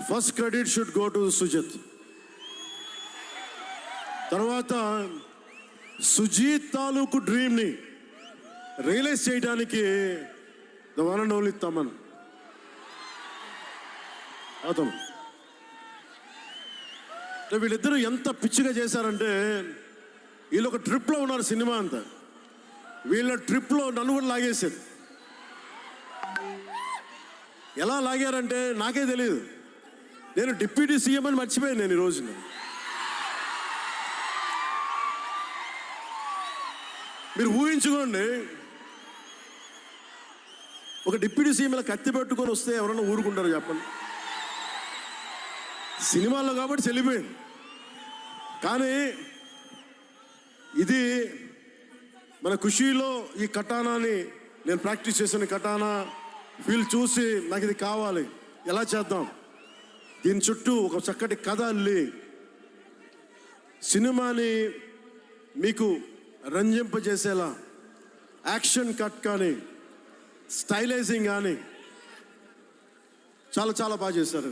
First credit should go to Sujith. తర్వాత సుజీత్ తాలూకు డ్రీమ్ని రియలైజ్ చేయడానికి the one and only Thaman. అతను వీళ్ళిద్దరూ ఎంత పిచ్చిగా చేశారంటే, వీళ్ళు ఒక ట్రిప్లో ఉన్నారు సినిమా అంతా. వీళ్ళ ట్రిప్లో నన్ను కూడా లాగేశారు. ఎలా లాగారంటే నాకే తెలియదు. నేను డిప్యూటీ సీఎం అని మర్చిపోయాను నేను ఈరోజు. మీరు ఊహించుకోండి, ఒక డిప్యూటీ సీఎం ఇలా కత్తి పెట్టుకొని వస్తే ఎవరన్నా ఊరుకుంటారు చెప్పండి? సినిమాల్లో కాబట్టి చెల్లిపోయింది. కానీ ఇది మన ఖుషీలో ఈ కటానాని నేను ప్రాక్టీస్ చేసిన కటానా ఫీల్ చూసి నాకు ఇది కావాలి, ఎలా చేద్దాం, దీని చుట్టూ ఒక చక్కటి కథ అల్లి సినిమాని మీకు రంజింపజేసేలా యాక్షన్ కట్ కానీ స్టైలైజింగ్ కానీ చాలా చాలా బాగా చేశారు.